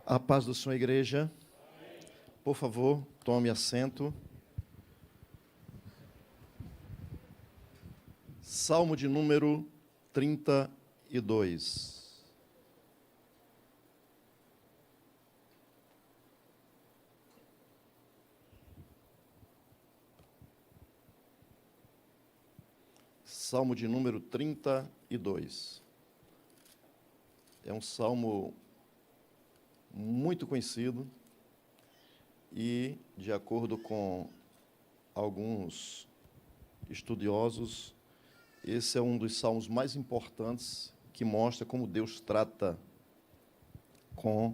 A paz do Senhor, igreja. Por favor, tome assento. Salmo de número 32. Salmo de número 32. É um salmo muito conhecido e, de acordo com alguns estudiosos, esse é um dos salmos mais importantes que mostra como Deus trata com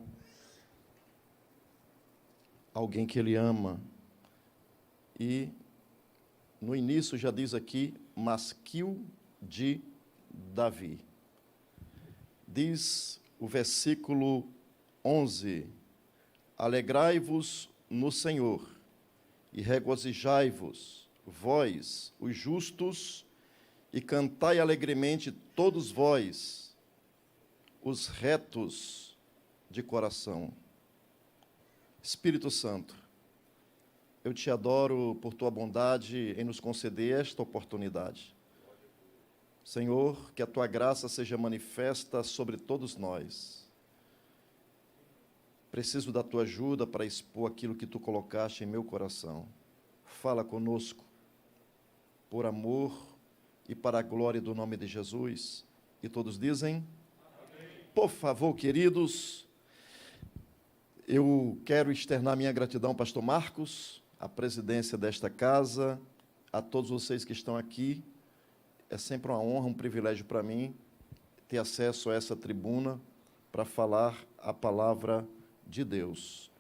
alguém que Ele ama. E, no início, já diz aqui, masquil de Davi. Diz o versículo 11, alegrai-vos no Senhor e regozijai-vos, vós, os justos, e cantai alegremente todos vós, os retos de coração. Espírito Santo, eu te adoro por tua bondade em nos conceder esta oportunidade. Senhor, que a tua graça seja manifesta sobre todos nós. Preciso da tua ajuda para expor aquilo que tu colocaste em meu coração. Fala conosco, por amor e para a glória do nome de Jesus. E todos dizem? Amém. Por favor, queridos, eu quero externar minha gratidão ao pastor Marcos, à presidência desta casa, a todos vocês que estão aqui. É sempre uma honra, um privilégio para mim ter acesso a essa tribuna para falar a palavra de Deus.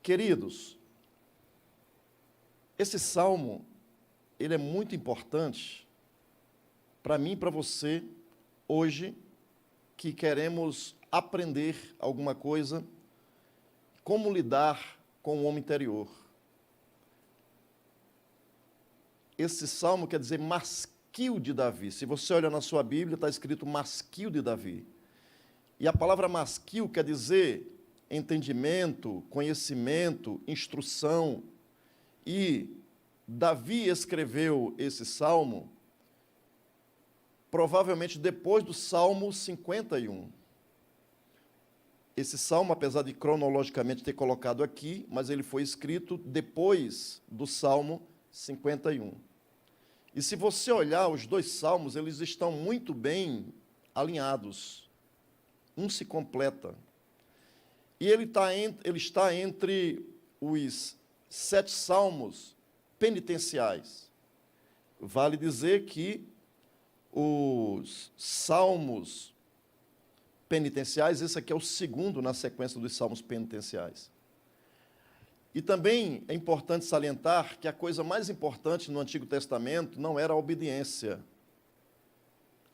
Queridos, esse salmo, ele é muito importante para mim e para você, hoje, que queremos aprender alguma coisa, como lidar com o homem interior. Esse salmo quer dizer masquil de Davi. Se você olha na sua Bíblia, está escrito masquil de Davi. E a palavra masquil quer dizer entendimento, conhecimento, instrução. E Davi escreveu esse salmo provavelmente depois do Salmo 51. Esse salmo, apesar de cronologicamente ter colocado aqui, mas ele foi escrito depois do Salmo 51. E se você olhar os dois salmos, eles estão muito bem alinhados. Um se completa. E ele está entre os 7 salmos penitenciais. Vale dizer que os salmos penitenciais, esse aqui é o segundo na sequência dos salmos penitenciais. E também é importante salientar que a coisa mais importante no Antigo Testamento não era a obediência.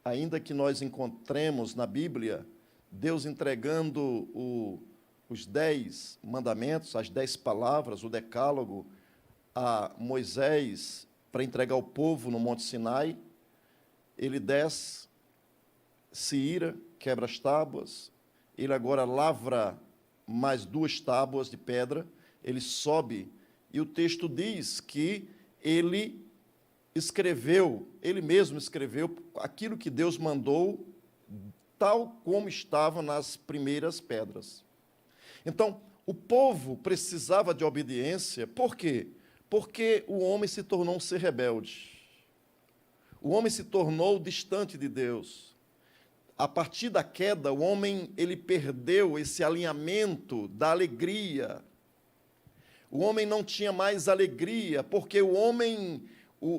Ainda que nós encontremos na Bíblia Deus entregando os 10 mandamentos, as 10 palavras, o decálogo, a Moisés para entregar ao povo no Monte Sinai, ele desce, se ira, quebra as tábuas, ele agora lavra mais 2 tábuas de pedra, ele sobe, e o texto diz que ele mesmo escreveu aquilo que Deus mandou, tal como estava nas primeiras pedras. Então, o povo precisava de obediência, por quê? Porque o homem se tornou um ser rebelde. O homem se tornou distante de Deus. A partir da queda, o homem ele perdeu esse alinhamento da alegria. O homem não tinha mais alegria, porque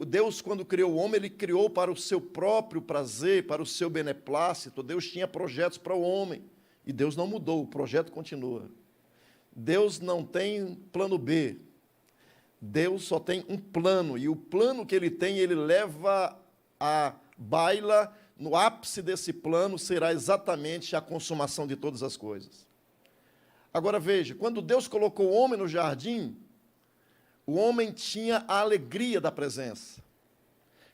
Deus, quando criou o homem, ele criou para o seu próprio prazer, para o seu beneplácito. Deus tinha projetos para o homem, e Deus não mudou, o projeto continua. Deus não tem plano B. Deus só tem um plano, e o plano que ele tem, ele leva a baila, no ápice desse plano será exatamente a consumação de todas as coisas. Agora veja, quando Deus colocou o homem no jardim, o homem tinha a alegria da presença.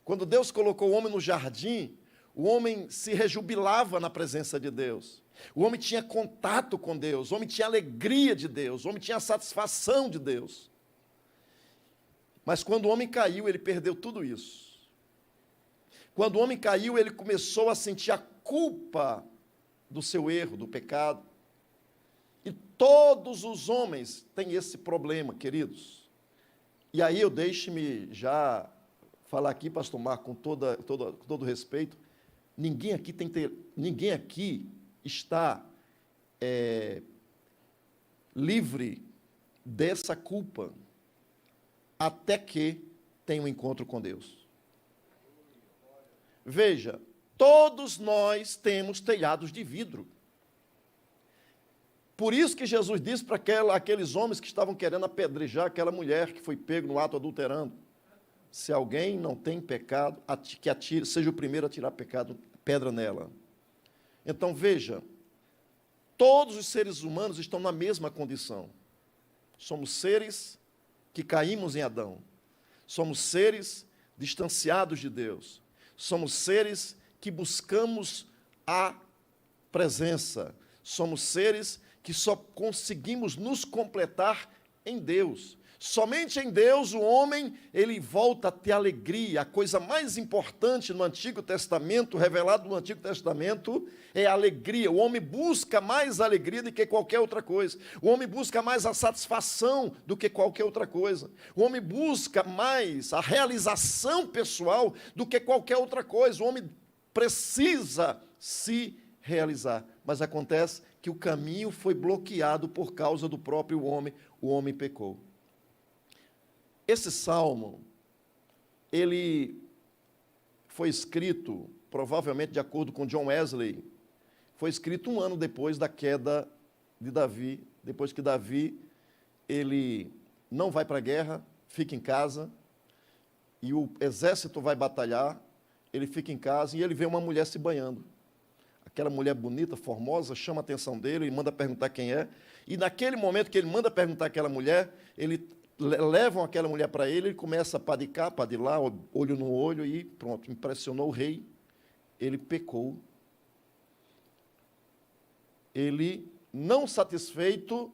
Quando Deus colocou o homem no jardim, O homem se rejubilava na presença de Deus. O homem tinha contato com Deus. O homem tinha alegria de Deus. O homem tinha satisfação de Deus. Mas quando o homem caiu, ele perdeu tudo isso. Quando o homem caiu, ele começou a sentir a culpa do seu erro, do pecado. E todos os homens têm esse problema, queridos. E aí deixe-me já falar aqui, pastor Marco, com todo respeito, ninguém aqui está livre dessa culpa até que tenha um encontro com Deus. Veja, todos nós temos telhados de vidro. Por isso que Jesus disse para aqueles homens que estavam querendo apedrejar aquela mulher que foi pego no ato adulterando: se alguém não tem pecado, que atire, seja o primeiro a tirar pedra nela. Então veja, todos os seres humanos estão na mesma condição. Somos seres que caímos em Adão. Somos seres distanciados de Deus. Somos seres que buscamos a presença. Somos seres que só conseguimos nos completar em Deus. Somente em Deus o homem, ele volta a ter alegria. A coisa mais importante no Antigo Testamento, revelado no Antigo Testamento, é a alegria. O homem busca mais alegria do que qualquer outra coisa. O homem busca mais a satisfação do que qualquer outra coisa. O homem busca mais a realização pessoal do que qualquer outra coisa. O homem precisa se realizar. Mas acontece que o caminho foi bloqueado por causa do próprio homem. O homem pecou. Esse salmo, ele foi escrito, provavelmente de acordo com John Wesley, foi escrito 1 ano depois da queda de Davi, depois que Davi, ele não vai para a guerra, fica em casa, e o exército vai batalhar, ele fica em casa e ele vê uma mulher se banhando. Aquela mulher bonita, formosa, chama a atenção dele, ele manda perguntar quem é, e naquele momento que ele manda perguntar aquela mulher, levam aquela mulher para ele, ele começa a pá de cá, pá de lá, olho no olho, e pronto, impressionou o rei, ele pecou. Ele, não satisfeito,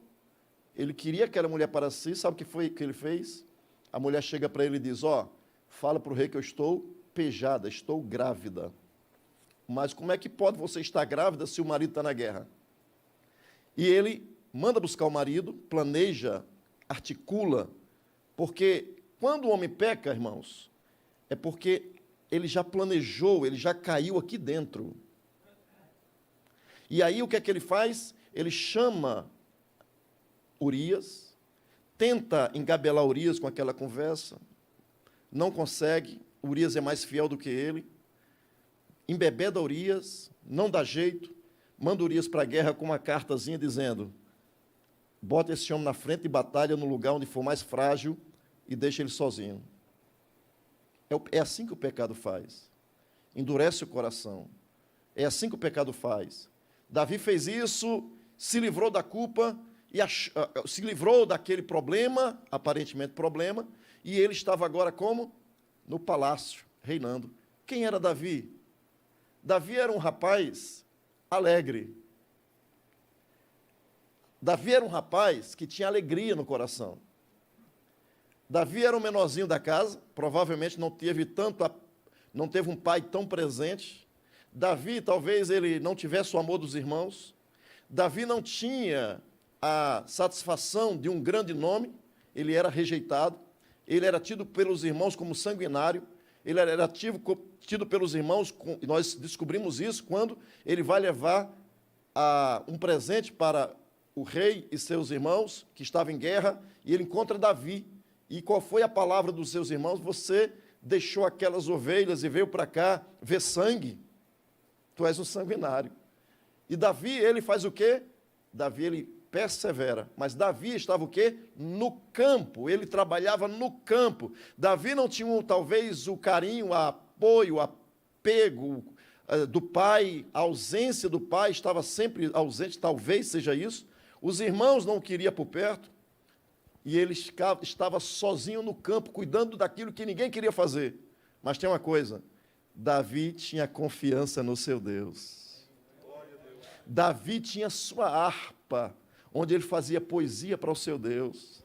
ele queria aquela mulher para si, sabe o que foi que ele fez? A mulher chega para ele e diz: fala para o rei que eu estou pejada, estou grávida. Mas como é que pode você estar grávida se o marido está na guerra? E ele manda buscar o marido, planeja, articula, porque quando o homem peca, irmãos, é porque ele já planejou, ele já caiu aqui dentro. E aí o que é que ele faz? Ele chama Urias, tenta engabelar Urias com aquela conversa, não consegue, Urias é mais fiel do que ele, embebeda Urias, não dá jeito, manda Urias para a guerra com uma cartazinha dizendo: bota esse homem na frente de batalha no lugar onde for mais frágil e deixa ele sozinho. É assim que o pecado faz. Endurece o coração. É assim que o pecado faz. Davi fez isso, se livrou da culpa, se livrou daquele problema, aparentemente problema, e ele estava agora como? No palácio, reinando. Quem era Davi? Davi era um rapaz alegre. Davi era um rapaz que tinha alegria no coração. Davi era o menorzinho da casa, provavelmente não teve um pai tão presente. Davi, talvez ele não tivesse o amor dos irmãos. Davi não tinha a satisfação de um grande nome, ele era rejeitado. Ele era tido pelos irmãos como sanguinário. Ele era tido pelos irmãos, e nós descobrimos isso quando ele vai levar um presente para o rei e seus irmãos, que estavam em guerra, e ele encontra Davi. E qual foi a palavra dos seus irmãos? Você deixou aquelas ovelhas e veio para cá ver sangue. Tu és um sanguinário. E Davi, ele faz o quê? Davi, ele persevera. Mas Davi estava o quê? No campo. Ele trabalhava no campo. Davi não tinha, talvez, o carinho, o apoio, o apego do pai. A ausência do pai estava sempre ausente, talvez seja isso. Os irmãos não o queriam por perto. E ele estava sozinho no campo, cuidando daquilo que ninguém queria fazer. Mas tem uma coisa, Davi tinha confiança no seu Deus. Davi tinha sua harpa, onde ele fazia poesia para o seu Deus.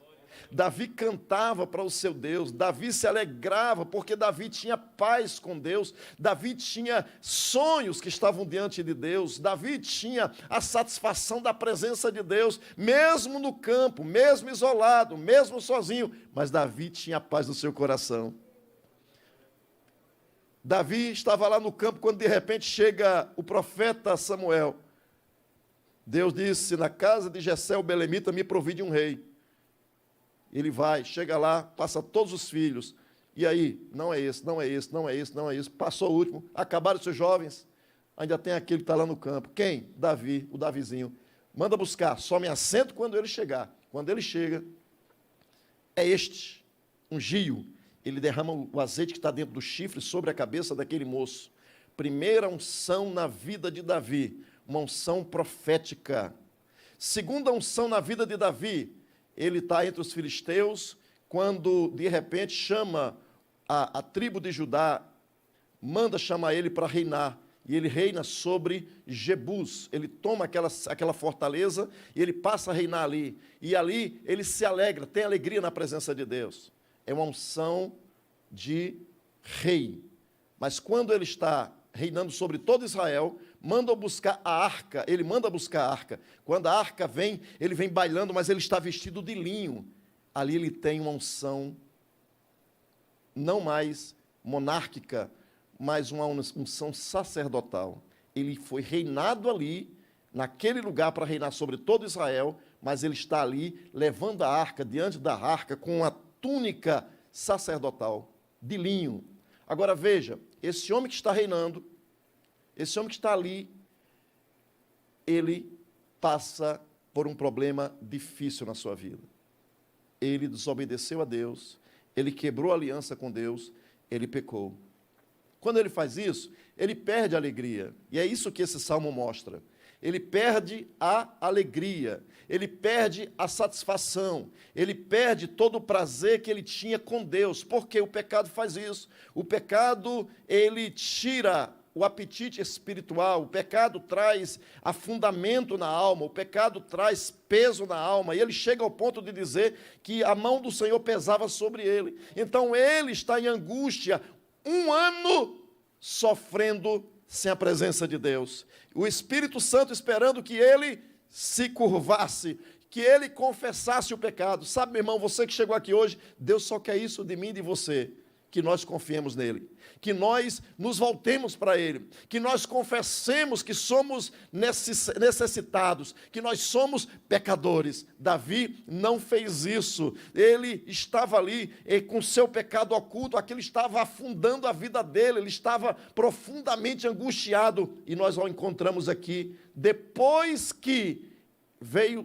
Davi cantava para o seu Deus, Davi se alegrava, porque Davi tinha paz com Deus, Davi tinha sonhos que estavam diante de Deus, Davi tinha a satisfação da presença de Deus, mesmo no campo, mesmo isolado, mesmo sozinho, mas Davi tinha paz no seu coração. Davi estava lá no campo quando de repente chega o profeta Samuel. Deus disse: na casa de Jessé o belemita me provide um rei. Ele vai, chega lá, passa todos os filhos. E aí? Não é esse, não é esse, não é esse, não é esse. Passou o último, acabaram os seus jovens. Ainda tem aquele que está lá no campo. Quem? Davi, o Davizinho. Manda buscar, só me assento quando ele chegar. Quando ele chega, é este, um gio. Ele derrama o azeite que está dentro do chifre sobre a cabeça daquele moço. Primeira unção na vida de Davi, uma unção profética. Segunda unção na vida de Davi, ele está entre os filisteus, quando de repente chama a tribo de Judá, manda chamar ele para reinar, e ele reina sobre Jebus. Ele toma aquela fortaleza e ele passa a reinar ali, e ali ele se alegra, tem alegria na presença de Deus. É uma unção de rei, mas quando ele está reinando sobre todo Israel, manda buscar a arca, ele manda buscar a arca. Quando a arca vem, ele vem bailando, mas ele está vestido de linho. Ali ele tem uma unção, não mais monárquica, mas uma unção sacerdotal. Ele foi reinado ali, naquele lugar para reinar sobre todo Israel, mas ele está ali, levando a arca, diante da arca, com uma túnica sacerdotal, de linho. Agora veja, esse homem que está reinando, esse homem que está ali, ele passa por um problema difícil na sua vida. Ele desobedeceu a Deus, ele quebrou a aliança com Deus, ele pecou. Quando ele faz isso, ele perde a alegria. E é isso que esse salmo mostra. Ele perde a alegria, ele perde a satisfação, ele perde todo o prazer que ele tinha com Deus. Porque o pecado faz isso. O pecado, ele tira o apetite espiritual, o pecado traz afundamento na alma, o pecado traz peso na alma, e ele chega ao ponto de dizer que a mão do Senhor pesava sobre ele. Então ele está em angústia, 1 ano sofrendo sem a presença de Deus. O Espírito Santo esperando que ele se curvasse, que ele confessasse o pecado. Sabe, meu irmão, você que chegou aqui hoje, Deus só quer isso de mim e de você, que nós confiemos nele, que nós nos voltemos para ele, que nós confessemos que somos necessitados, que nós somos pecadores. Davi não fez isso. Ele estava ali com seu pecado oculto, aquilo estava afundando a vida dele, ele estava profundamente angustiado, e nós o encontramos aqui, depois que veio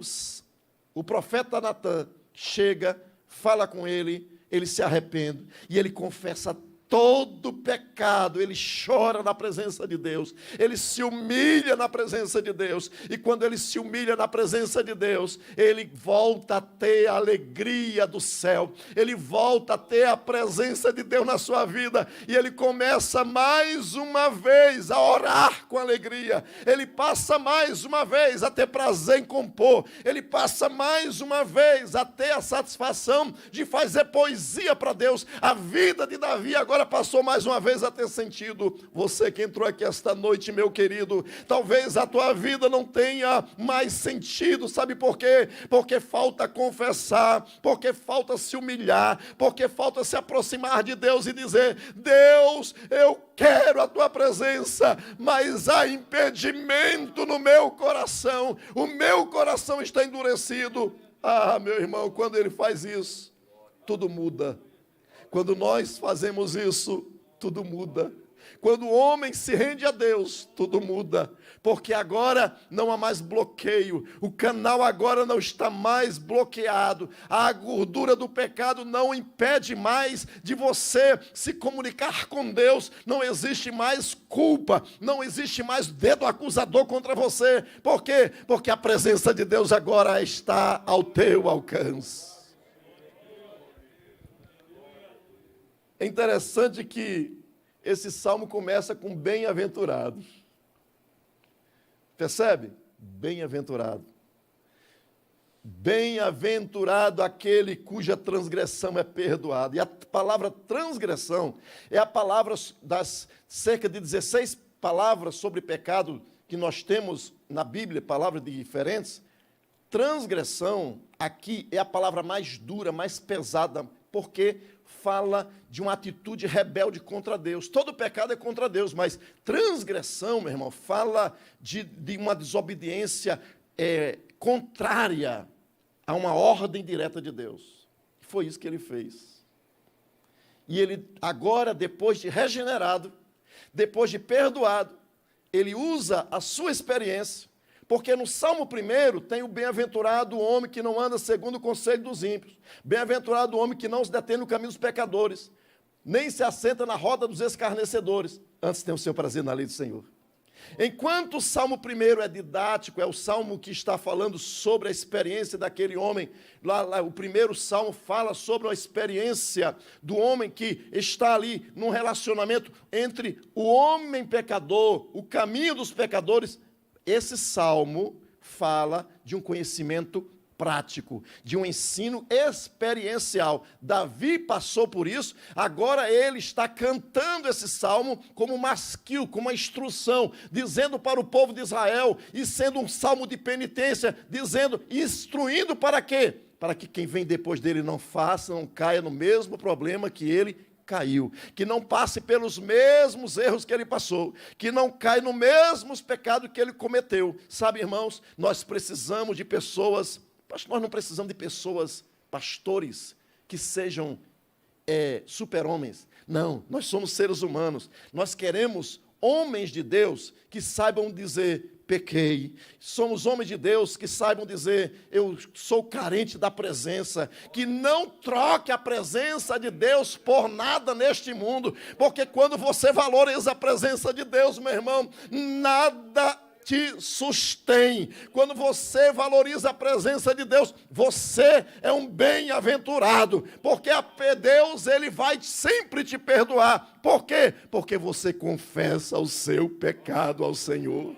o profeta Natã, chega, fala com ele, ele se arrepende e ele confessa todo pecado, ele chora na presença de Deus, ele se humilha na presença de Deus, e quando ele se humilha na presença de Deus, ele volta a ter a alegria do céu, ele volta a ter a presença de Deus na sua vida, e ele começa mais uma vez a orar com alegria, ele passa mais uma vez a ter prazer em compor, ele passa mais uma vez a ter a satisfação de fazer poesia para Deus. A vida de Davi agora passou mais uma vez a ter sentido. Você que entrou aqui esta noite, meu querido, talvez a tua vida não tenha mais sentido. Sabe por quê? Porque falta confessar, porque falta se humilhar, porque falta se aproximar de Deus e dizer: Deus, eu quero a tua presença, mas há impedimento no meu coração, o meu coração está endurecido. Ah, meu irmão, quando ele faz isso, tudo muda. Quando nós fazemos isso, tudo muda. Quando o homem se rende a Deus, tudo muda. Porque agora não há mais bloqueio. O canal agora não está mais bloqueado. A gordura do pecado não impede mais de você se comunicar com Deus. Não existe mais culpa. Não existe mais dedo acusador contra você. Por quê? Porque a presença de Deus agora está ao teu alcance. É interessante que esse salmo começa com bem-aventurado. Percebe? Bem-aventurado. Bem-aventurado aquele cuja transgressão é perdoada. E a palavra transgressão é a palavra das cerca de 16 palavras sobre pecado que nós temos na Bíblia, palavras diferentes. Transgressão aqui é a palavra mais dura, mais pesada, porque fala de uma atitude rebelde contra Deus. Todo pecado é contra Deus, mas transgressão, meu irmão, fala de uma desobediência contrária a uma ordem direta de Deus. Foi isso que ele fez. E ele agora, depois de regenerado, depois de perdoado, ele usa a sua experiência, porque no Salmo 1 tem o bem-aventurado o homem que não anda segundo o conselho dos ímpios, bem-aventurado o homem que não se detém no caminho dos pecadores, nem se assenta na roda dos escarnecedores, antes tem o seu prazer na lei do Senhor. Enquanto o Salmo 1 é didático, é o Salmo que está falando sobre a experiência daquele homem, lá, o primeiro Salmo fala sobre a experiência do homem que está ali num relacionamento entre o homem pecador, o caminho dos pecadores. Esse Salmo fala de um conhecimento prático, de um ensino experiencial. Davi passou por isso, agora ele está cantando esse salmo como um masquil, como uma instrução, dizendo para o povo de Israel, e sendo um salmo de penitência, dizendo, instruindo para quê? Para que quem vem depois dele não faça, não caia no mesmo problema que ele caiu, que não passe pelos mesmos erros que ele passou, que não caia no mesmos pecados que ele cometeu. Sabe, irmãos, nós precisamos de pessoas. Nós não precisamos de pessoas, pastores, que sejam super-homens. Não, nós somos seres humanos. Nós queremos homens de Deus que saibam dizer, pequei. Somos homens de Deus que saibam dizer, eu sou carente da presença. Que não troque a presença de Deus por nada neste mundo. Porque quando você valoriza a presença de Deus, meu irmão, nada te sustém. Quando você valoriza a presença de Deus, você é um bem-aventurado, porque Deus, ele vai sempre te perdoar. Por quê? Porque você confessa o seu pecado ao Senhor.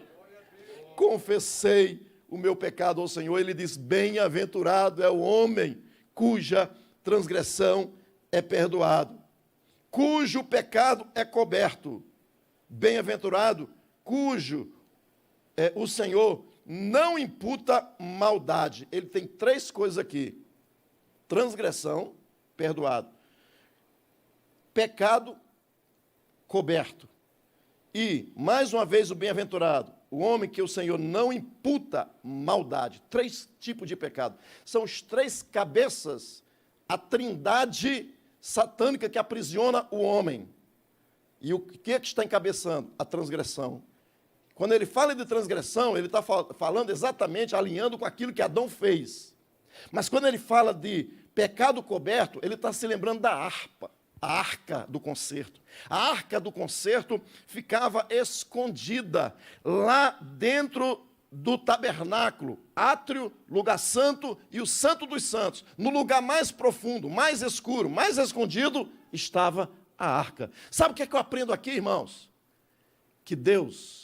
Confessei o meu pecado ao Senhor. Ele diz, bem-aventurado é o homem cuja transgressão é perdoado, cujo pecado é coberto. Bem-aventurado cujo o Senhor não imputa maldade. Ele tem 3 coisas aqui: transgressão, perdoado, pecado, coberto. E, mais uma vez, o bem-aventurado, o homem que o Senhor não imputa maldade. 3 tipos de pecado. São os 3 cabeças, a trindade satânica que aprisiona o homem. E o que é que está encabeçando? A transgressão. Quando ele fala de transgressão, ele está falando exatamente, alinhando com aquilo que Adão fez. Mas quando ele fala de pecado coberto, ele está se lembrando da harpa, a arca do concerto. A arca do concerto ficava escondida lá dentro do tabernáculo, átrio, lugar santo e o santo dos santos. No lugar mais profundo, mais escuro, mais escondido, estava a arca. Sabe o que é que eu aprendo aqui, irmãos? Que Deus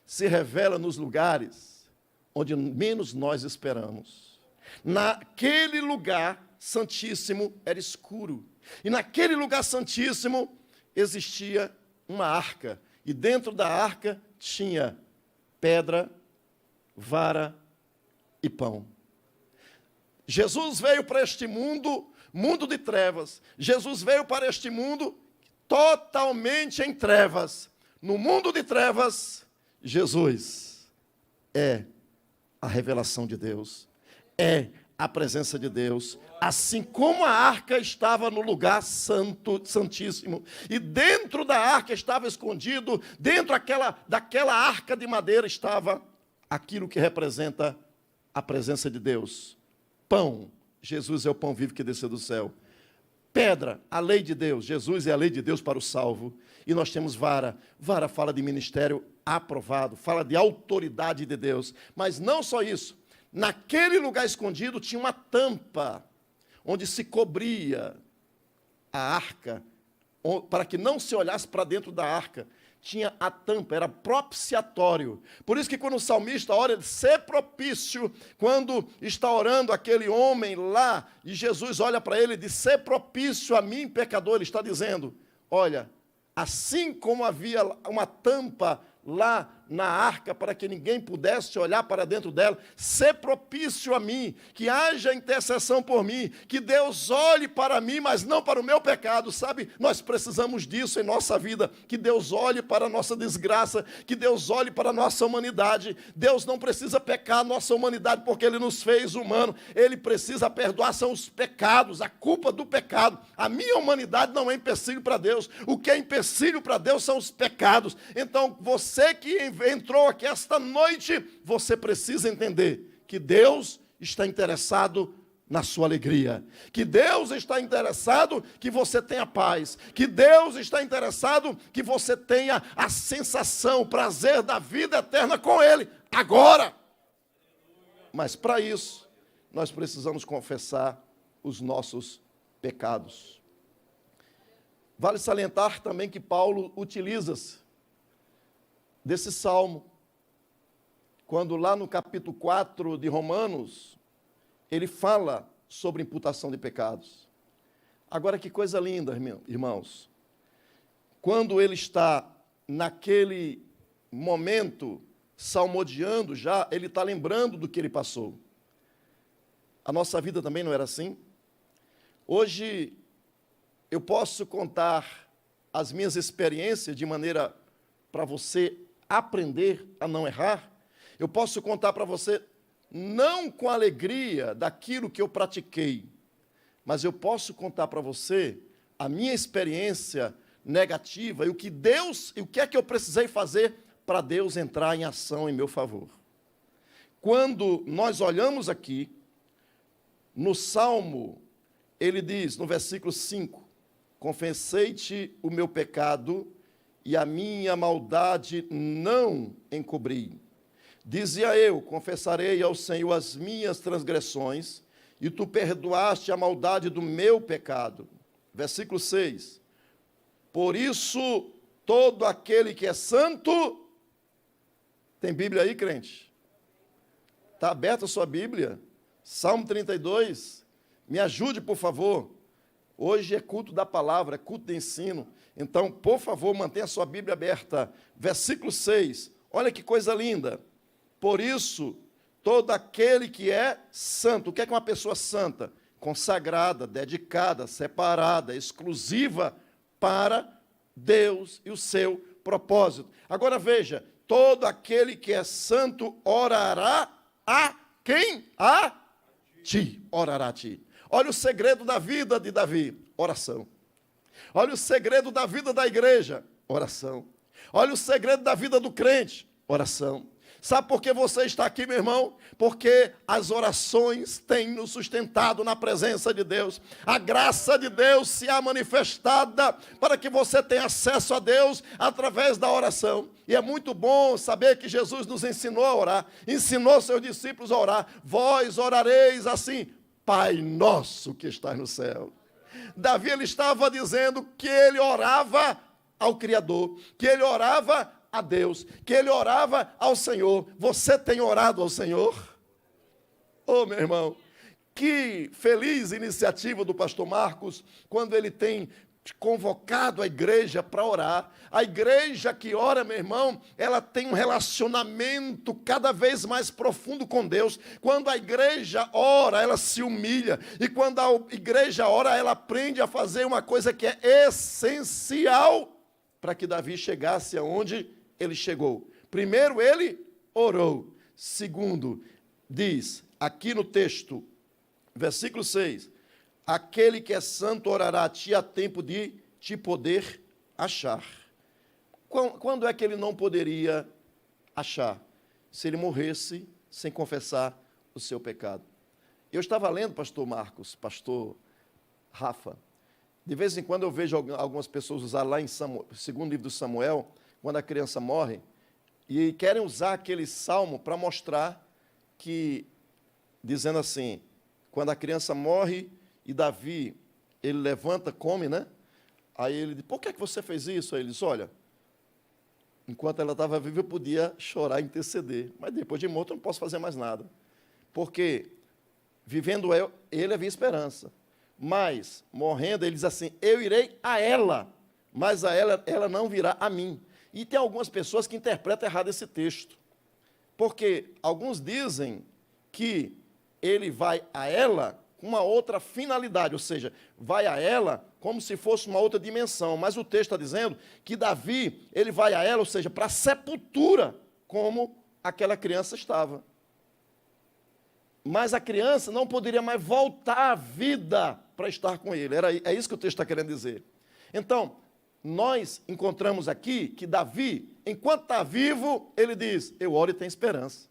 se revela nos lugares onde menos nós esperamos. Naquele lugar santíssimo era escuro. E naquele lugar santíssimo existia uma arca. E dentro da arca tinha pedra, vara e pão. Jesus veio para este mundo, mundo de trevas. Jesus veio para este mundo totalmente em trevas. No mundo de trevas, Jesus é a revelação de Deus, é a presença de Deus, assim como a arca estava no lugar santo, santíssimo, e dentro da arca estava escondido, dentro daquela arca de madeira estava aquilo que representa a presença de Deus. Pão, Jesus é o pão vivo que desceu do céu. Pedra, a lei de Deus, Jesus é a lei de Deus para o salvo. E nós temos vara, vara fala de ministério aprovado, fala de autoridade de Deus. Mas não só isso, naquele lugar escondido tinha uma tampa, onde se cobria a arca para que não se olhasse para dentro da arca, tinha a tampa, era propiciatório. Por isso que quando o salmista ora, ele ser propício, quando está orando aquele homem lá, e Jesus olha para ele e diz, ser propício a mim, pecador, ele está dizendo, olha, assim como havia uma tampa lá na arca, para que ninguém pudesse olhar para dentro dela, ser propício a mim, que haja intercessão por mim, que Deus olhe para mim, mas não para o meu pecado, sabe? Nós precisamos disso em nossa vida, que Deus olhe para a nossa desgraça, que Deus olhe para a nossa humanidade. Deus não precisa pecar a nossa humanidade, porque Ele nos fez humano, Ele precisa perdoar, são os pecados, a culpa do pecado. A minha humanidade não é empecilho para Deus, o que é empecilho para Deus são os pecados. Então, você que entrou aqui esta noite, você precisa entender que Deus está interessado na sua alegria, que Deus está interessado que você tenha paz, que Deus está interessado que você tenha a sensação, o prazer da vida eterna com Ele, agora. Mas para isso, nós precisamos confessar os nossos pecados. Vale salientar também que Paulo utiliza-se desse salmo, quando lá no capítulo 4 de Romanos, ele fala sobre imputação de pecados. Agora, que coisa linda, irmãos, quando ele está naquele momento, salmodiando já, ele está lembrando do que ele passou. A nossa vida também não era assim? Hoje, eu posso contar as minhas experiências de maneira para você aprender a não errar. Eu posso contar para você, não com alegria daquilo que eu pratiquei, mas eu posso contar para você a minha experiência negativa e o que é que eu precisei fazer para Deus entrar em ação em meu favor. Quando nós olhamos aqui, no Salmo, ele diz, no versículo 5, confessei-te o meu pecado e a minha maldade não encobri. Dizia eu, confessarei ao Senhor as minhas transgressões, e tu perdoaste a maldade do meu pecado. Versículo 6. Por isso, todo aquele que é santo... Tem Bíblia aí, crente? Está aberta a sua Bíblia? Salmo 32. Me ajude, por favor. Hoje é culto da palavra, é culto de ensino. Então, por favor, mantenha a sua Bíblia aberta. Versículo 6. Olha que coisa linda. Por isso, todo aquele que é santo. O que é uma pessoa santa? Consagrada, dedicada, separada, exclusiva para Deus e o seu propósito. Agora veja, todo aquele que é santo orará a quem? A ti. Orará a ti. Olha o segredo da vida de Davi, oração. Olha o segredo da vida da igreja, oração. Olha o segredo da vida do crente, oração. Sabe por que você está aqui, meu irmão? Porque as orações têm nos sustentado na presença de Deus. A graça de Deus se há manifestada para que você tenha acesso a Deus através da oração. E é muito bom saber que Jesus nos ensinou a orar, ensinou seus discípulos a orar. Vós orareis assim, Pai nosso que estás no céu. Davi, ele estava dizendo que ele orava ao Criador, que ele orava a Deus, que ele orava ao Senhor. Você tem orado ao Senhor? Oh, meu irmão, que feliz iniciativa do pastor Marcos, quando ele tem convocado a igreja para orar. A igreja que ora, meu irmão, ela tem um relacionamento cada vez mais profundo com Deus. Quando a igreja ora, ela se humilha. E quando a igreja ora, ela aprende a fazer uma coisa que é essencial para que Davi chegasse aonde ele chegou. Primeiro, ele orou. Segundo, diz aqui no texto, versículo 6, aquele que é santo orará a ti a tempo de te poder achar. Quando é que ele não poderia achar? Se ele morresse sem confessar o seu pecado. Eu estava lendo, pastor Marcos, pastor Rafa, de vez em quando eu vejo algumas pessoas usar lá em segundo livro de Samuel, quando a criança morre, e querem usar aquele salmo para mostrar que, dizendo assim, quando a criança morre e Davi, ele levanta, come, né? Aí ele disse, por que você fez isso? Aí ele disse, olha, enquanto ela estava viva, eu podia chorar e interceder, mas depois de morto eu não posso fazer mais nada. Porque, vivendo ele havia esperança, mas, morrendo, ele diz assim, eu irei a ela, mas a ela não virá a mim. E tem algumas pessoas que interpretam errado esse texto, porque alguns dizem que ele vai a ela com uma outra finalidade, ou seja, vai a ela como se fosse uma outra dimensão, mas o texto está dizendo que Davi, ele vai a ela, ou seja, para a sepultura, como aquela criança estava. Mas a criança não poderia mais voltar à vida para estar com ele. É isso que o texto está querendo dizer. Então, nós encontramos aqui que Davi, enquanto está vivo, ele diz, eu oro e tenho esperança.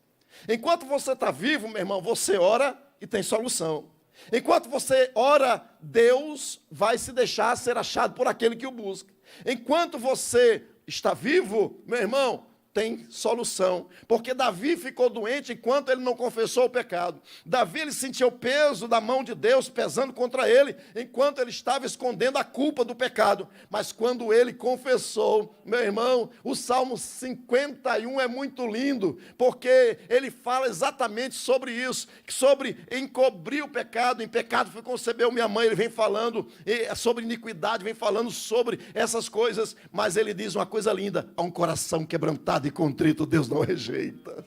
Enquanto você está vivo, meu irmão, você ora e tem solução. Enquanto você ora, Deus vai se deixar ser achado por aquele que o busca. Enquanto você está vivo, meu irmão, tem solução, porque Davi ficou doente enquanto ele não confessou o pecado. Davi, ele sentiu o peso da mão de Deus pesando contra ele, enquanto ele estava escondendo a culpa do pecado. Mas quando ele confessou, meu irmão, o Salmo 51 é muito lindo, porque ele fala exatamente sobre isso, sobre encobrir o pecado. Em pecado foi concebeu minha mãe, ele vem falando sobre iniquidade, vem falando sobre essas coisas, mas ele diz uma coisa linda, há um coração quebrantado e contrito, Deus não rejeita.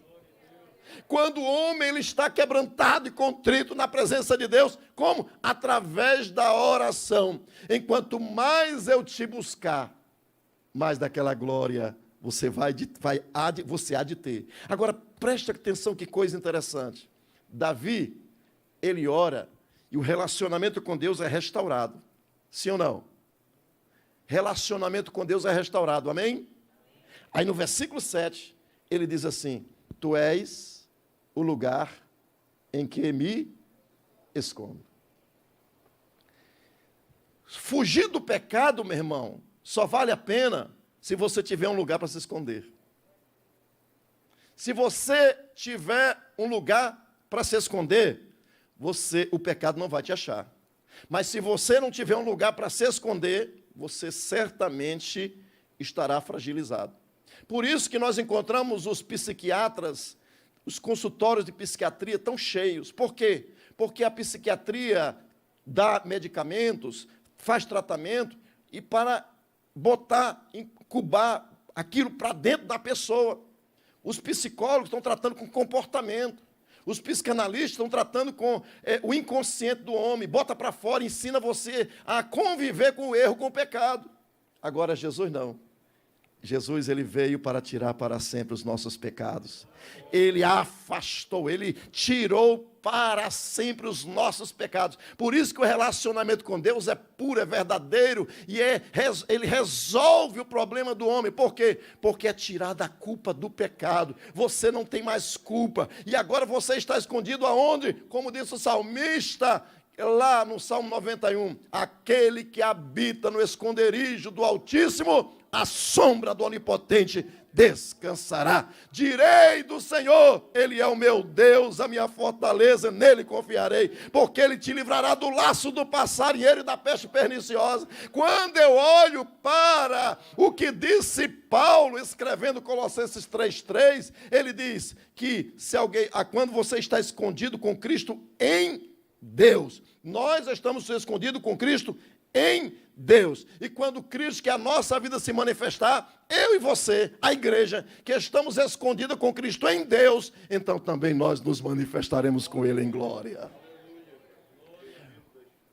Quando o homem ele está quebrantado e contrito na presença de Deus, como? Através da oração. Enquanto mais eu te buscar, mais daquela glória você você há de ter. Agora, preste atenção que coisa interessante. Davi, ele ora e o relacionamento com Deus é restaurado. Sim ou não? Relacionamento com Deus é restaurado, amém? Aí no versículo 7, ele diz assim, tu és o lugar em que me escondo. Fugir do pecado, meu irmão, só vale a pena se você tiver um lugar para se esconder. Se você tiver um lugar para se esconder, o pecado não vai te achar. Mas se você não tiver um lugar para se esconder, você certamente estará fragilizado. Por isso que nós encontramos os psiquiatras, os consultórios de psiquiatria tão cheios. Por quê? Porque a psiquiatria dá medicamentos, faz tratamento, e para incubar aquilo para dentro da pessoa. Os psicólogos estão tratando com comportamento. Os psicanalistas estão tratando com o inconsciente do homem. Bota para fora, ensina você a conviver com o erro, com o pecado. Agora, Jesus não. Jesus, ele veio para tirar para sempre os nossos pecados. Ele afastou, ele tirou para sempre os nossos pecados. Por isso que o relacionamento com Deus é puro, é verdadeiro, e ele resolve o problema do homem. Por quê? Porque é tirar da culpa do pecado. Você não tem mais culpa. E agora você está escondido aonde? Como disse o salmista, lá no Salmo 91, aquele que habita no esconderijo do Altíssimo, a sombra do Onipotente descansará. Direi do Senhor, Ele é o meu Deus, a minha fortaleza, nele confiarei, porque Ele te livrará do laço do passarinheiro e da peste perniciosa. Quando eu olho para o que disse Paulo, escrevendo Colossenses 3,3, ele diz que quando você está escondido com Cristo em Deus, nós estamos escondidos com Cristo em Deus. E quando Cristo, que é a nossa vida, se manifestar, eu e você, a igreja, que estamos escondidos com Cristo em Deus, então também nós nos manifestaremos com Ele em glória.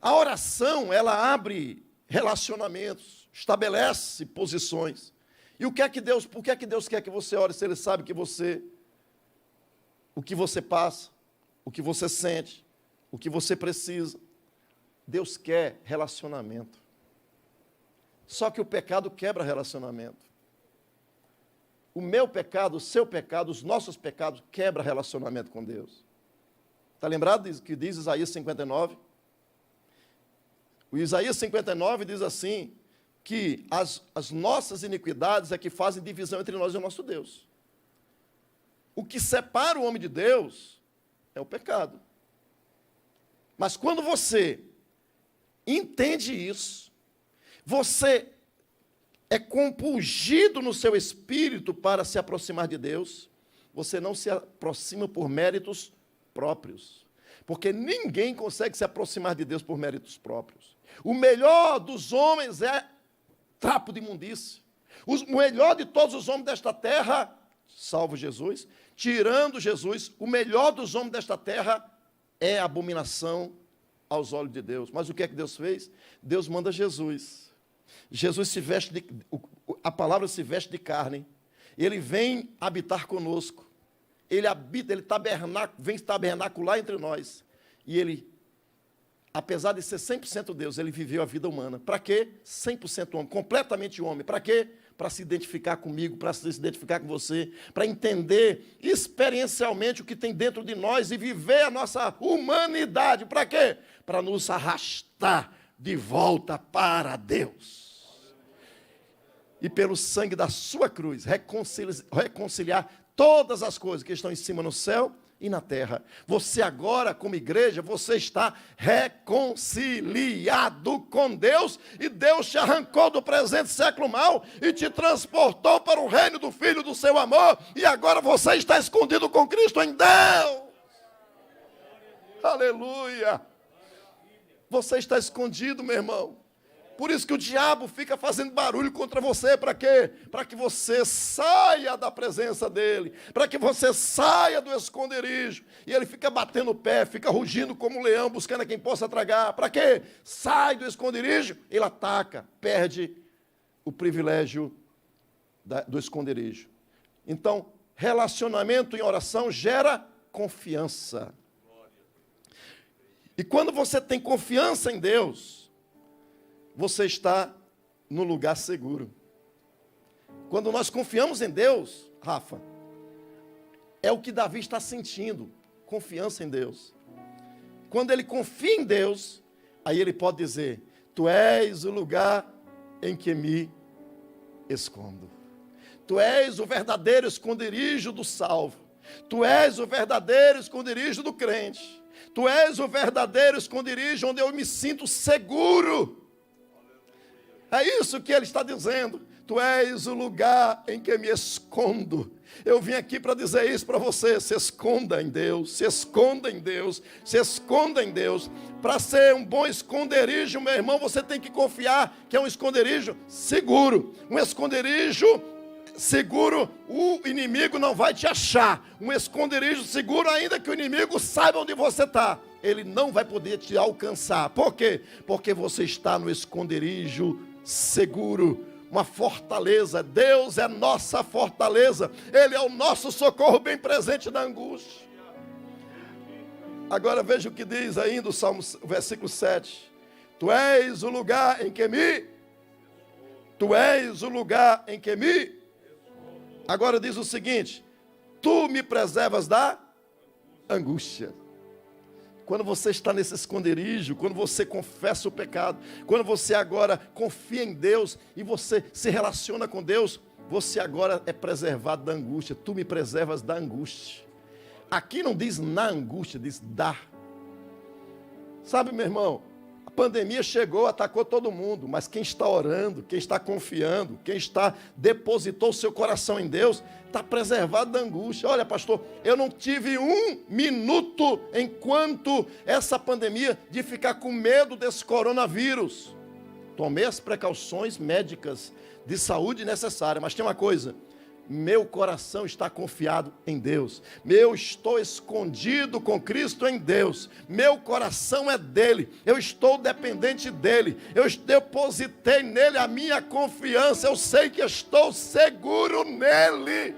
A oração, ela abre relacionamentos, estabelece posições. E por que é que Deus quer que você ore, se Ele sabe o que você passa, o que você sente, o que você precisa? Deus quer relacionamento. Só que o pecado quebra relacionamento. O meu pecado, o seu pecado, os nossos pecados quebram relacionamento com Deus. Está lembrado do que diz Isaías 59? O Isaías 59 diz assim, que as nossas iniquidades é que fazem divisão entre nós e o nosso Deus. O que separa o homem de Deus é o pecado. Mas quando você entende isso, você é compungido no seu espírito para se aproximar de Deus, você não se aproxima por méritos próprios. Porque ninguém consegue se aproximar de Deus por méritos próprios. O melhor dos homens é trapo de imundície. O melhor de todos os homens desta terra, salvo Jesus, tirando Jesus, o melhor dos homens desta terra é abominação aos olhos de Deus. Mas o que é que Deus fez? Deus manda Jesus. Jesus se veste a palavra se veste de carne. Ele vem habitar conosco. Ele habita, vem tabernacular entre nós. E ele, apesar de ser 100% Deus, ele viveu a vida humana. Para quê? 100% homem, completamente homem. Para quê? Para se identificar comigo, para se identificar com você, para entender experiencialmente o que tem dentro de nós e viver a nossa humanidade. Para quê? Para nos arrastar de volta para Deus. E pelo sangue da sua cruz, reconciliar todas as coisas que estão em cima no céu e na terra. Você agora, como igreja, você está reconciliado com Deus, e Deus te arrancou do presente século mal e te transportou para o reino do Filho do seu amor, e agora você está escondido com Cristo em Deus. Aleluia! Você está escondido, meu irmão. Por isso que o diabo fica fazendo barulho contra você. Para quê? Para que você saia da presença dele. Para que você saia do esconderijo. E ele fica batendo o pé, fica rugindo como um leão, buscando a quem possa tragar. Para quê? Sai do esconderijo, ele ataca, perde o privilégio do esconderijo. Então, relacionamento em oração gera confiança. E quando você tem confiança em Deus, você está no lugar seguro. Quando nós confiamos em Deus, Rafa, é o que Davi está sentindo, confiança em Deus. Quando ele confia em Deus, aí ele pode dizer: tu és o lugar em que me escondo. Tu és o verdadeiro esconderijo do salvo. Tu és o verdadeiro esconderijo do crente. Tu és o verdadeiro esconderijo onde eu me sinto seguro. É isso que ele está dizendo. Tu és o lugar em que me escondo. Eu vim aqui para dizer isso para você. Se esconda em Deus, se esconda em Deus, se esconda em Deus. Para ser um bom esconderijo, meu irmão, você tem que confiar que é um esconderijo seguro. Um esconderijo seguro, o inimigo não vai te achar. Um esconderijo seguro, ainda que o inimigo saiba onde você está, ele não vai poder te alcançar. Por quê? Porque você está no esconderijo seguro, uma fortaleza. Deus é nossa fortaleza. Ele é o nosso socorro bem presente na angústia. Agora veja o que diz ainda o Salmo, versículo 7. Tu és o lugar em que me... Tu és o lugar em que me... Agora diz o seguinte: tu me preservas da angústia. Quando você está nesse esconderijo, quando você confessa o pecado, quando você agora confia em Deus e você se relaciona com Deus, você agora é preservado da angústia. Tu me preservas da angústia. Aqui não diz na angústia, diz da. Sabe, meu irmão, a pandemia chegou, atacou todo mundo, mas quem está orando, quem está confiando, quem depositou seu coração em Deus, está preservado da angústia. Olha, pastor, eu não tive um minuto enquanto essa pandemia de ficar com medo desse coronavírus. Tomei as precauções médicas de saúde necessárias, mas tem uma coisa: meu coração está confiado em Deus. Eu estou escondido com Cristo em Deus. Meu coração é dele. Eu estou dependente dele. Eu depositei nele a minha confiança. Eu sei que estou seguro nele.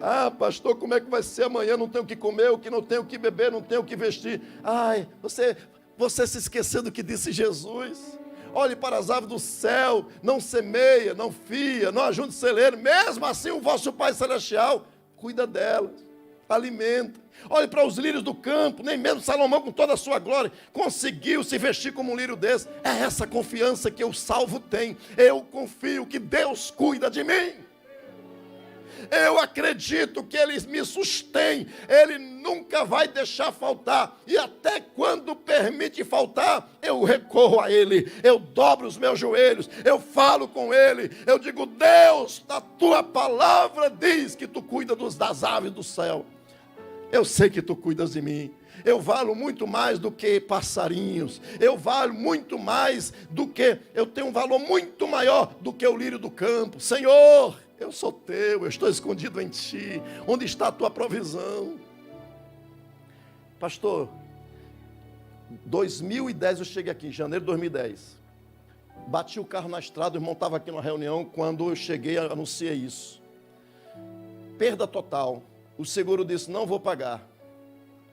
Ah, pastor, como é que vai ser amanhã? Não tenho o que comer, o que não tenho o que beber, não tenho o que vestir. Ai, você se esqueceu do que disse Jesus. Olhe para as aves do céu, não semeia, não fia, não ajunta celeiro. Mesmo assim o vosso Pai Celestial cuida delas, alimenta. Olhe para os lírios do campo, nem mesmo Salomão com toda a sua glória conseguiu se vestir como um lírio desse. É essa confiança que o salvo tem. Eu confio que Deus cuida de mim. Eu acredito que Ele me sustém. Ele nunca vai deixar faltar. E até quando permite faltar, eu recorro a Ele. Eu dobro os meus joelhos. Eu falo com Ele. Eu digo: Deus, a Tua palavra diz que Tu cuida das aves do céu. Eu sei que Tu cuidas de mim. Eu valo muito mais do que passarinhos. Eu valo muito mais do que... Eu tenho um valor muito maior do que o lírio do campo. Senhor, eu sou Teu, eu estou escondido em Ti. Onde está a Tua provisão? Pastor, 2010 eu cheguei aqui, em janeiro de 2010. Bati o carro na estrada, o irmão estava aqui na reunião. Quando eu cheguei, anunciei isso. Perda total. O seguro disse: não vou pagar.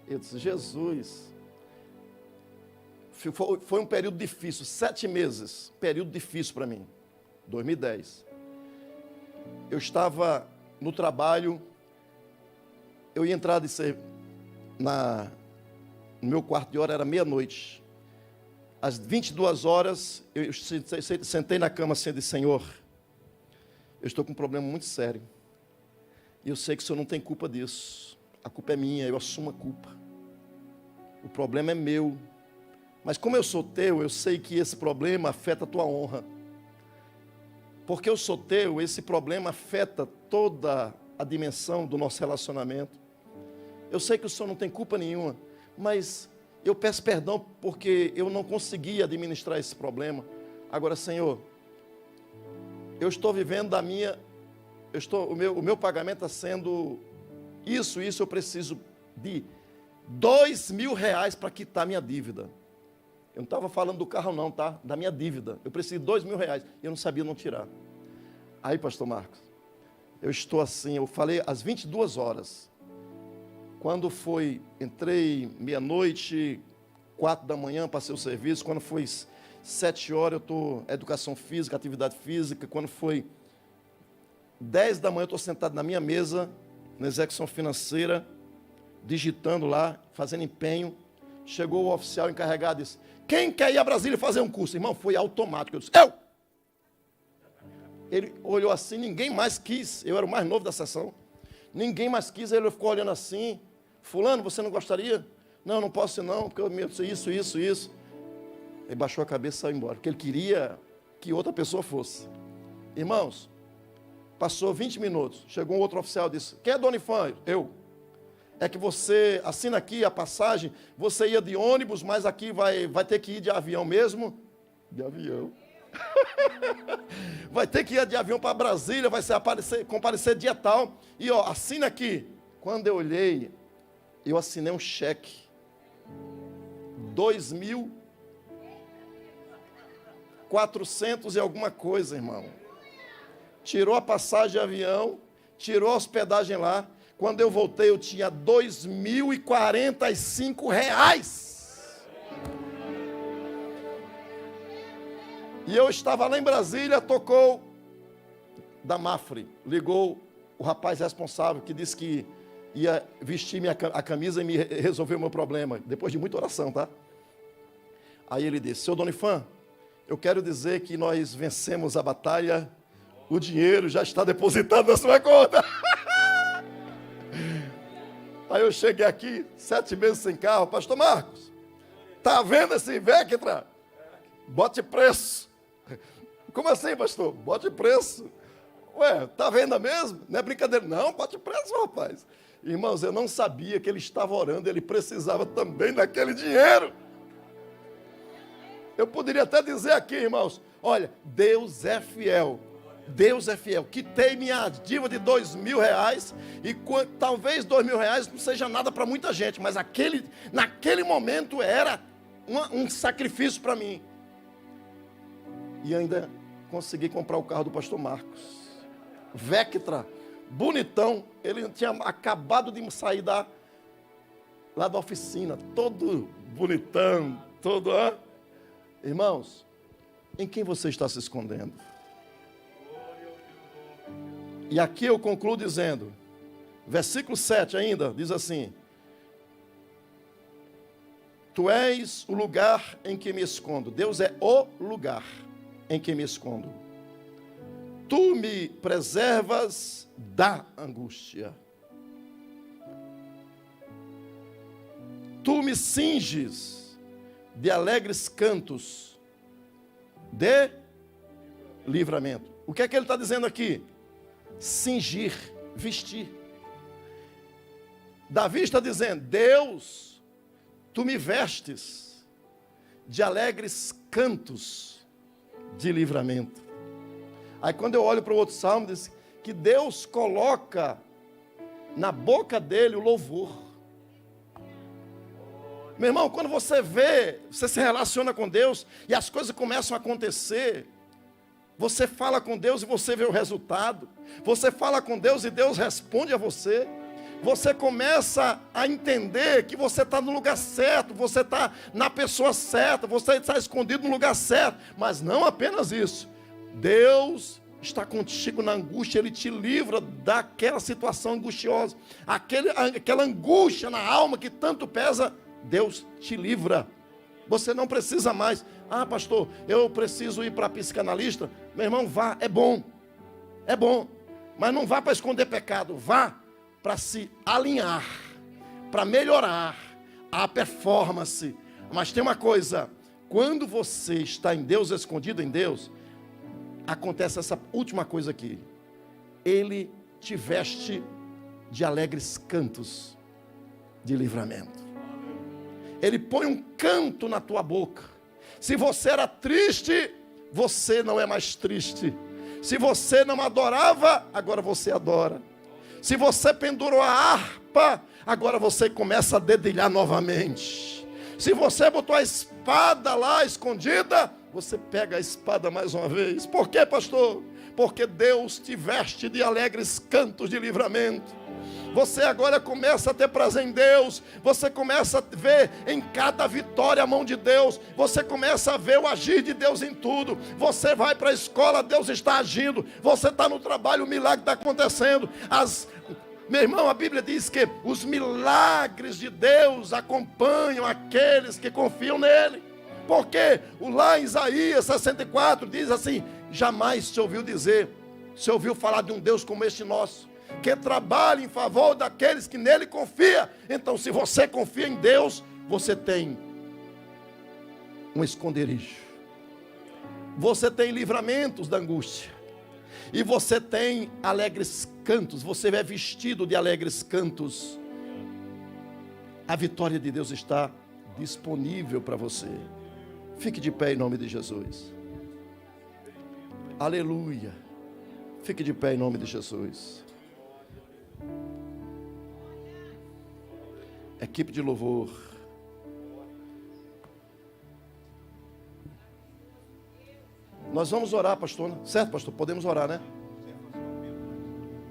Eu disse: Jesus. Foi um período difícil, 7 meses, período difícil para mim, 2010. Eu estava no trabalho, eu ia entrar no meu quarto de hora, era meia-noite. Às 22 horas, eu sentei na cama assim e disse: Senhor, eu estou com um problema muito sério. E eu sei que o Senhor não tem culpa disso. A culpa é minha, eu assumo a culpa. O problema é meu. Mas como eu sou Teu, eu sei que esse problema afeta a Tua honra. Porque eu sou Teu, esse problema afeta toda a dimensão do nosso relacionamento. Eu sei que o Senhor não tem culpa nenhuma, mas eu peço perdão porque eu não consegui administrar esse problema. Agora, Senhor, eu estou vivendo da minha... O meu pagamento está sendo isso, eu preciso de R$2.000 para quitar minha dívida. Eu não estava falando do carro não, tá? Da minha dívida. Eu preciso de R$2.000. Eu não sabia não tirar. Aí, pastor Marcos, eu estou assim, eu falei às 22 horas. Quando foi, entrei meia-noite, 4 da manhã, passei o serviço. Quando foi 7 horas, eu estou educação física, atividade física. Quando foi 10 da manhã, eu estou sentado na minha mesa, na execução financeira, digitando lá, fazendo empenho. Chegou o oficial encarregado e disse: quem quer ir a Brasília fazer um curso? Irmão, foi automático. Eu disse: eu! Ele olhou assim, ninguém mais quis. Eu era o mais novo da sessão. Ninguém mais quis, ele ficou olhando assim: fulano, você não gostaria? Não, não posso não, porque eu sei isso. Ele baixou a cabeça e saiu embora, porque ele queria que outra pessoa fosse. Irmãos, passou 20 minutos, chegou um outro oficial e disse: quem é Dona Ifan? Eu. É que você assina aqui a passagem, você ia de ônibus, mas aqui vai ter que ir de avião mesmo? De avião. Vai ter que ir de avião para Brasília, vai comparecer dia tal. E ó, assina aqui. Quando eu olhei, eu assinei um cheque. 2.400 e alguma coisa, irmão. Tirou a passagem de avião, tirou a hospedagem lá. Quando eu voltei, eu tinha R$2.045. E eu estava lá em Brasília, tocou da Mafre, ligou o rapaz responsável, que disse que ia vestir a camisa e me resolver o meu problema, depois de muita oração, tá? Aí ele disse: seu Dona Ifan, eu quero dizer que nós vencemos a batalha, o dinheiro já está depositado na sua conta. Aí eu cheguei aqui, 7 meses sem carro. Pastor Marcos, tá vendo esse Vectra? Bote preço. Como assim, pastor? Bote preço. Ué, tá vendo mesmo? Não é brincadeira. Não, bote preço, rapaz. Irmãos, eu não sabia que ele estava orando, ele precisava também daquele dinheiro. Eu poderia até dizer aqui, irmãos, olha, Deus é fiel. Deus é fiel. Quitei minha dívida de R$2.000 e talvez R$2.000 não seja nada para muita gente, mas naquele momento era um sacrifício para mim. E ainda consegui comprar o carro do pastor Marcos. Vectra, bonitão. Ele tinha acabado de sair lá da oficina, todo bonitão, todo... Irmãos, em quem você está se escondendo? E aqui eu concluo dizendo, versículo 7 ainda, diz assim: tu és o lugar em que me escondo. Deus é o lugar em que me escondo. Tu me preservas da angústia. Tu me cinges de alegres cantos de livramento. O que é que ele está dizendo aqui? Cingir, vestir. Davi está dizendo: Deus, tu me vestes de alegres cantos de livramento. Aí quando eu olho para o outro salmo, diz que Deus coloca na boca dele o louvor. Meu irmão, quando você vê, você se relaciona com Deus e as coisas começam a acontecer, você fala com Deus e você vê o resultado. Você fala com Deus e Deus responde a você. Você começa a entender que você está no lugar certo, você está na pessoa certa, você está escondido no lugar certo. Mas não apenas isso. Deus está contigo na angústia, Ele te livra daquela situação angustiosa. Aquela angústia na alma que tanto pesa, Deus te livra. Você não precisa mais. Ah, pastor, eu preciso ir para psicanalista. Meu irmão, vá, é bom. É bom. Mas não vá para esconder pecado. Vá para se alinhar, para melhorar a performance. Mas tem uma coisa. Quando você está em Deus, escondido em Deus, acontece essa última coisa aqui. Ele te veste de alegres cantos de livramento. Ele põe um canto na tua boca. Se você era triste, você não é mais triste. Se você não adorava, agora você adora. Se você pendurou a harpa, agora você começa a dedilhar novamente. Se você botou a espada lá escondida, você pega a espada mais uma vez. Por quê, pastor? Porque Deus te veste de alegres cantos de livramento. Você agora começa a ter prazer em Deus. Você começa a ver em cada vitória a mão de Deus. Você começa a ver o agir de Deus em tudo. Você vai para a escola, Deus está agindo. Você está no trabalho, o milagre está acontecendo. Meu irmão, a Bíblia diz que os milagres de Deus acompanham aqueles que confiam nele. Porque lá em Isaías 64 diz assim: jamais se ouviu dizer, se ouviu falar de um Deus como este nosso, que trabalha em favor daqueles que nele confiam. Então, se você confia em Deus, você tem um esconderijo. Você tem livramentos da angústia. E você tem alegres cantos. Você é vestido de alegres cantos. A vitória de Deus está disponível para você. Fique de pé em nome de Jesus. Aleluia. Fique de pé em nome de Jesus. Equipe de louvor. Nós vamos orar, pastor. Certo, pastor? Podemos orar, né?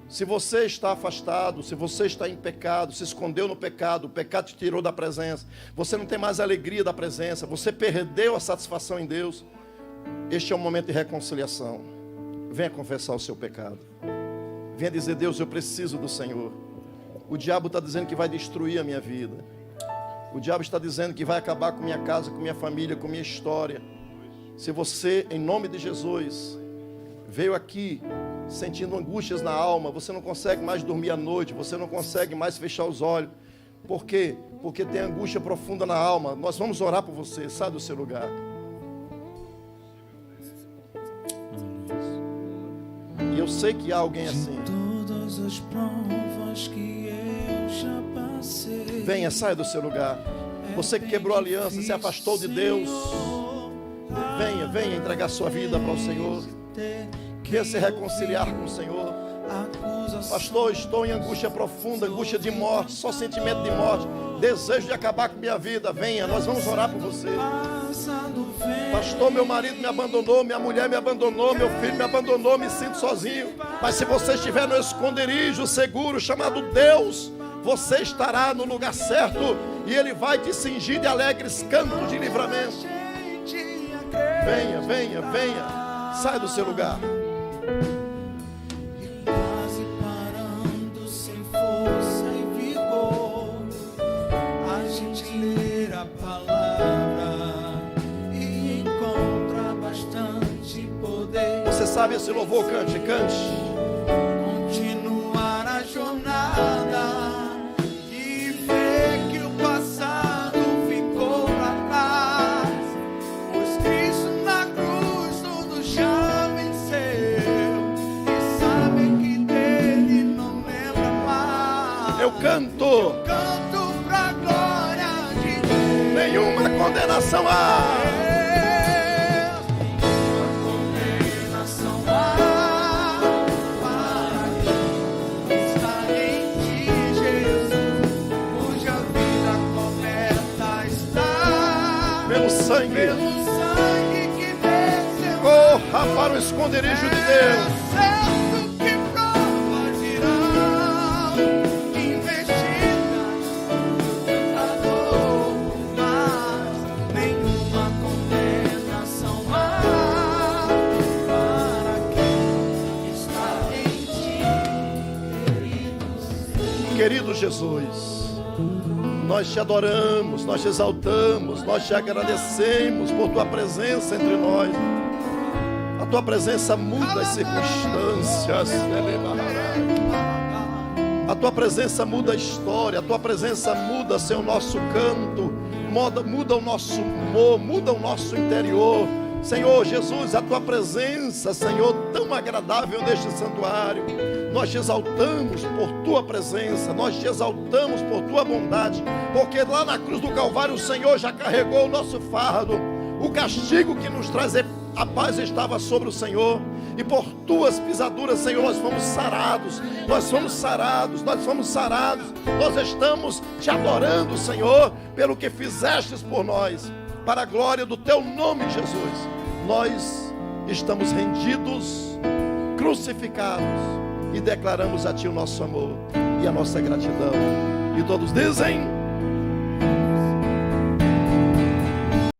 Se você está afastado, se você está em pecado, se escondeu no pecado, o pecado te tirou da presença, você não tem mais a alegria da presença, você perdeu a satisfação em Deus, este é um momento de reconciliação. Venha confessar o seu pecado. Venha dizer: Deus, eu preciso do Senhor. O diabo está dizendo que vai destruir a minha vida. O diabo está dizendo que vai acabar com minha casa, com minha família, com minha história. Se você, em nome de Jesus, veio aqui sentindo angústias na alma, você não consegue mais dormir à noite, você não consegue mais fechar os olhos. Por quê? Porque tem angústia profunda na alma. Nós vamos orar por você. Sai do seu lugar. E eu sei que há alguém assim. Todas as provas que eu já passei. Venha, saia do seu lugar. Você que quebrou a aliança, se afastou de Deus. Venha entregar sua vida para o Senhor. Venha se reconciliar com o Senhor. Pastor, estou em angústia profunda, angústia de morte, só sentimento de morte, desejo de acabar com minha vida. Venha, nós vamos orar por você. Pastor, meu marido me abandonou, minha mulher me abandonou, meu filho me abandonou, me sinto sozinho. Mas se você estiver no esconderijo seguro chamado Deus, você estará no lugar certo e Ele vai te cingir de alegres cantos de livramento. Venha, saia do seu lugar. Quase parando, sem força e vigor, a gente lê a palavra e encontra bastante poder. Você sabe sabe esse louvor, cante, cante. Continuar a jornada e ver que o passado ficou pra trás, pois Cristo na cruz tudo já venceu, e sabe que dele não lembra mais. Eu canto, Pra glória de Deus. nenhuma condenação há. Pelo sangue que venceu, corra para o esconderijo de Deus. certo que provas irão investida no tentador, mas nenhuma condenação há para quem está em ti, Querido Jesus, nós te adoramos, nós te exaltamos, nós te agradecemos por tua presença entre nós. A tua presença muda as circunstâncias. A tua presença muda a história. A tua presença muda, Senhor, o nosso canto, muda o nosso humor, muda o nosso interior. Senhor Jesus, a tua presença, Senhor, tão agradável neste santuário. Nós te exaltamos por tua presença, nós te exaltamos por tua bondade, porque lá na cruz do Calvário o Senhor já carregou o nosso fardo. O castigo que nos traz a paz estava sobre o Senhor, e por tuas pisaduras, Senhor, nós fomos sarados, nós fomos sarados, nós fomos sarados. Nós estamos te adorando, Senhor, pelo que fizestes por nós, para a glória do teu nome, Jesus. Nós estamos rendidos, crucificados, e declaramos a ti o nosso amor e a nossa gratidão. E todos dizem...